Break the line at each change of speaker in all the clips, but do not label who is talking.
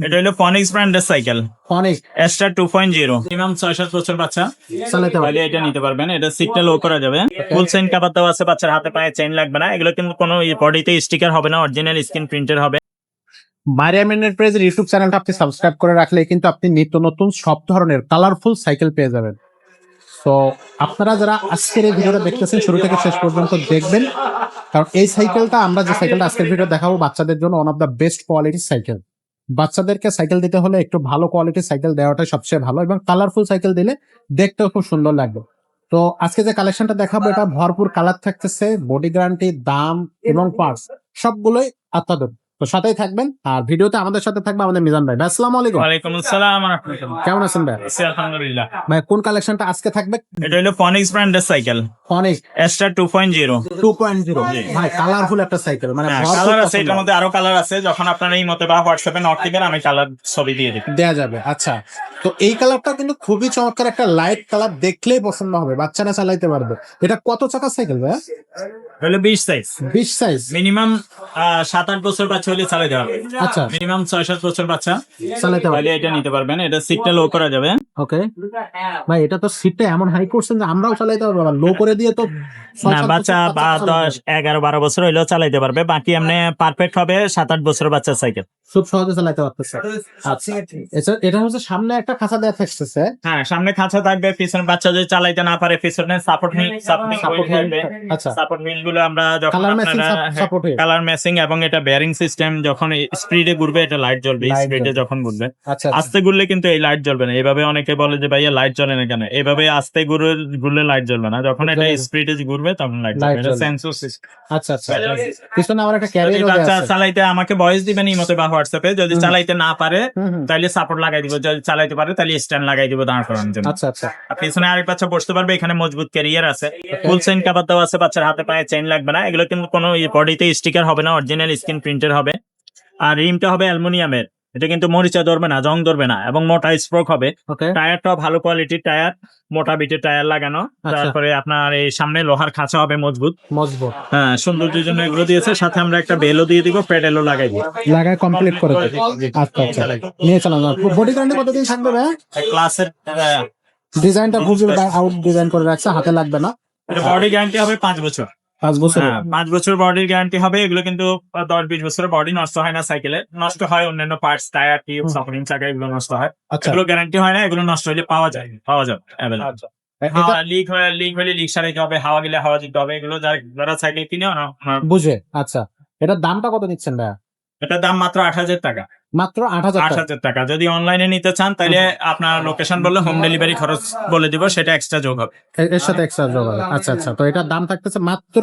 এটা হলো ফনিক্স ব্র্যান্ডের সাইকেল
অনেক
এস্টার 2.0 মিনিমাম 6-7 বছর বাচ্চা
চালাতে পারবে।
তাহলে এটা নিতে পারবেন। এটা সিটটা লো করা যাবে, ফুল চেইন কভার দেওয়া আছে, বাচ্চার হাতে পায়ে চেইন লাগবে না। এগুলো কিন্তু কোনো বডিতে স্টিকার হবে না, অরিজিনাল স্ক্রিন প্রিন্টের হবে।
মারিয়াম এন্টারপ্রাইজের ইউটিউব চ্যানেলটা আপনি সাবস্ক্রাইব করে রাখলে কিন্তু আপনি নিত্য নতুন সব ধরনের কালারফুল সাইকেল পেয়ে যাবেন। তো আপনারা যারা আজকের এই ভিডিওটা দেখতেছেন শুরু থেকে শেষ পর্যন্ত দেখবেন, কারণ এই সাইকেলটা আমরা যে সাইকেলটা আজকের ভিডিও দেখাবো বাচ্চাদের জন্য ওয়ান অফ দ্য বেস্ট কোয়ালিটির সাইকেল। বাচ্চাদেরকে সাইকেল দিতে হলে একটু ভালো কোয়ালিটির সাইকেল দেওয়াটাই সবচেয়ে ভালো, এবং কালারফুল সাইকেল দিলে দেখতেও খুব সুন্দর লাগবে। তো আজকে যে কালেকশনটা দেখাবো এটা ভরপুর কালার থাকতেছে, বডি গ্যারান্টি, দাম এবং পার্টস সবগুলোই আপনাদের। তো সাথেই থাকবেন, আর ভিডিওতে আমাদের সাথে থাকবে আমাদের মিজান ভাই। ভাই আসসালামু আলাইকুম।
ওয়ালাইকুম আসসালাম ওয়া রাহমাতুল্লাহ।
কেমন আছেন ভাই?
আছি আলহামদুলিল্লাহ।
ভাই কোন কালেকশনটা আজকে থাকবে?
এটা হলো ফনিক্স ব্র্যান্ডের সাইকেল
অনেক
এস্টার 2.0।
2.0 ভাই কালারফুল একটা সাইকেল, মানে ভরপুর
কালার আছে,
পছন্দ
এটার মধ্যে আরো কালার আছে। যখন আপনারা এই মতে বা হোয়াটসঅ্যাপে নক দিবেন আমি কালার ছবি দিয়ে দিই।
দেয়া যাবে। আচ্ছা, তো এই কালারটা কিন্তু খুবই চমৎকার একটা লাইট কালার, দেখলেই পছন্দ হবে, বাচ্চারা চালাইতে পারবে। এটা কত চাকার সাইকেল ভাই?
হলো 20 সাইজ,
20 সাইজ
মিনিমাম 7-8 বছর বাচ্চা হলে চালাতে পারবে।
আচ্ছা
মিনিমাম 6-7 বছর বাচ্চা
চালাইতে পারবে।
তাহলে এটা নিতে পারবেন। এটা সিটটা লো করা যাবে।
ওকে ভাই, এটা তো সিটটা এমন হাই করছেন যে আমরাও চালাইতে পারবো, আবার লো করে দিয়ে তো
না, বাচ্চা 10-11-12 বছর হইলেও চালাইতে পারবে। বাকি এমনি পারফেক্ট হবে 7-8 বছর বাচ্চার সাইকেল।
খুব সহজে চালাইতে পারতেছে। আচ্ছা, এটা হচ্ছে সামনে একটা খাঁচা দেওয়া থাকতেছে।
হ্যাঁ, সামনে খাঁচা থাকবে, পিছনে বাচ্চা যদি চালাইতে না পারে পিছনে সাপোর্ট থাকবে।
আচ্ছা,
সাপোর্ট হুইল গুলো আমরা যখন
কালার ম্যাচিং সাপোর্ট হয়ে।
কালার ম্যাচিং, এবং এটা বেয়ারিং সিস্টেম, যখন স্পিডে ঘুরবে এটা লাইট জ্বলবে,
Light
স্পিডে
জ্বলবে।
যখন ঘুরবে।
আচ্ছা
আস্তে ঘুরলে কিন্তু এই লাইট জ্বলবে না। এভাবে অনেকে বলে যে ভাইয়া লাইট জ্বলে না কেন, এভাবে আস্তে ঘুরলে লাইট জ্বলবে না, যখন এটা স্পিডে ঘুরবে তখন লাইট জ্বলবে। এটা সেন্সর সিস্টেম।
আচ্ছা আচ্ছা, পিছনে আবার একটা ক্যারিয়ার দেওয়া
বাচ্চা
আছে।
চালাইতে আমাকে ভয়েস দিবেন ইমোতে বা হোয়াটসঅ্যাপে। যদি চালাইতে না পারে
হুম।
তাহলে সাপোর্ট লাগাই দিব, যদি চালাইতে পারে তাহলে স্ট্যান্ড লাগাই দিব দাঁড় করানোর জন্য।
আচ্ছা আচ্ছা,
আর পিছনে আরেক বাচ্চা বসতে পারবে। এখানে মজবুত ক্যারিয়ার আছে, ফুল চেইন কভার দেওয়া আছে, বাচ্চার হাতে পায়ে চেইন লাগবে না। এগুলো কিন্তু কোনো বডিতে স্টিকার হবে না, অরিজিনাল স্ক্রিন প্রিন্টের হবে। আর রিমটা হবে অ্যালুমিনিয়ামের, এটা কিন্তু মরিচা ধরবে না, জং ধরবে না, এবং মোটা স্প্রোক হবে।
ওকে
টায়ারটাও ভালো কোয়ালিটির টায়ার, মোটা বিটের টায়ার লাগানো। তারপরে আপনার এই সামনে লোহার খাঁচা হবে মজবুত।
মজবুত
হ্যাঁ, সৌন্দর্যের জন্য এগুলো দিয়েছে। সাথে আমরা একটা বেলও দিয়ে দিব, পেডেলও লাগাই দিব।
লাগায় কমপ্লিট করে দেবে। আচ্ছা আচ্ছা, নিয়ে চালানো। বডি গ্যারান্টি কতদিন থাকবে ভাই?
ক্লাসের
ডিজাইনটা খুব আউট ডিজাইন করে রাখছে, হাতে লাগবে না।
বডি গ্যারান্টি হবে 5 বছর।
5 বছর।
হ্যাঁ, 5 বছর বডির গ্যারান্টি হবে। এগুলো কিন্তু 10-20 বছরের বডি নষ্ট হয় না সাইকেলে। নষ্ট হয় অন্যান্য পার্টস, টায়ার, টিউব, সাপোর্টিং চাকা, এগুলো নষ্ট হয়।
আচ্ছা
এগুলো গ্যারান্টি হয় না, এগুলো নষ্ট হলে পাওয়া যাবে অ্যাভেলেবল।
আচ্ছা,
লিক হলে লিক সারাইতে হবে, হাওয়া গেলে হাওয়া দিতে হবে। এগুলো যারা সাইকেল কিনে
বুঝে। আচ্ছা, এটার দামটা কত নিচ্ছেন ভাই?
এটার দাম মাত্র 8,000 টাকা।
মাত্র 8,000 টাকা।
8,000 টাকা। যদি অনলাইনে নিতে চান তাহলে আপনার লোকেশন বললে হোম ডেলিভারি খরচ বলে দিব, সেটা এক্সট্রা যোগ হবে।
এর সাথে এক্সট্রা যোগ হবে। আচ্ছা আচ্ছা, তো এটার দাম থাকতেছে মাত্র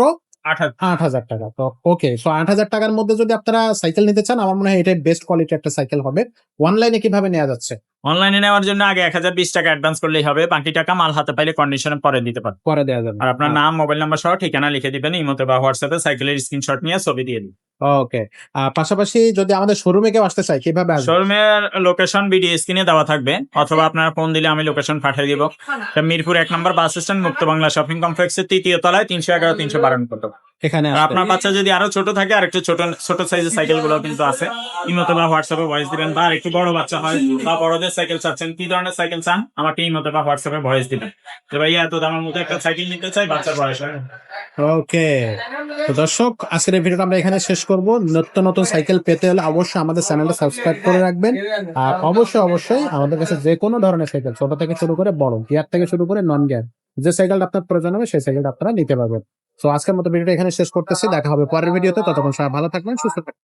8,000।
8,000 টাকা। তো ওকে, সো 8,000 টাকার মধ্যে যদি আপনারা সাইকেল নিতে চান, আমার মনে হয় এটাই বেস্ট কোয়ালিটি একটা সাইকেল হবে। অনলাইনে কিভাবে নেওয়া যাচ্ছে?
অনলাইনে নেওয়ার জন্য আগে 1020 টাকা অ্যাডভান্স করলেই হবে, বাকি টাকা মাল হাতে পাইলে কন্ডিশনে পরে দিতে পারবেন।
পরে দেওয়া যাবে।
আর আপনার নাম, মোবাইল নাম্বার সহ ঠিকানা লিখে দিবেন ইমোতে বা হোয়াটসঅ্যাপে, সাইকেলের স্ক্রিনশট নিয়ে ছবি দিয়ে দিন।
ওকে, পাশাপাশি যদি আমাদের শোরুমে কেউ আসতে চায় কিভাবে আসবে?
শোরুমের লোকেশন ভিডিও স্ক্রিনে দেওয়া থাকবে, অথবা আপনারা ফোন দিলে আমি লোকেশন পাঠিয়ে দিব। এটা মিরপুর 1 নম্বর বাস স্ট্যান্ড, মুক্ত বাংলা শপিং কমপ্লেক্সের 3য় তলায়, 311-312 কত।
এখানে
আর আপনার বাচ্চা যদি আরো ছোট থাকে, আর একটু ছোট সাইজের সাইকেল গুলো কিন্তু আছে। ইমোতে বা হোয়াটসঅ্যাপে ভয়েস দিবেন। বা আর একটু বড় বাচ্চা হয় বা বড়দের সাইকেল চাচ্ছেন, কি ধরনের সাইকেল চান, আমাকে ইমোতে বা হোয়াটসঅ্যাপে ভয়েস দিবেন যে ভাইয়া এত দামের মধ্যে একটা সাইকেল নিতে চাই, বাচ্চার বয়স হয়।
ওকে, তো দর্শক আজকের এই ভিডিওটা আমরা এখানে শেষ করব। নতুন নতুন সাইকেল পেতে হলে অবশ্যই আমাদের চ্যানেলটা সাবস্ক্রাইব করে রাখবেন। আর অবশ্যই আমাদের কাছে যে কোনো ধরনের সাইকেল, ছোট থেকে শুরু করে বড়, গিয়ার থেকে শুরু করে নন গিয়ার, যে সাইকেলটা আপনার প্রয়োজন হবে সেই সাইকেলটা আপনারা নিতে পারবেন। তো আজকের মতো ভিডিওটা এখানে শেষ করতেছি। দেখা হবে পরের ভিডিওতে। ততক্ষণ সবাই ভালো থাকবেন, সুস্থ থাকবেন।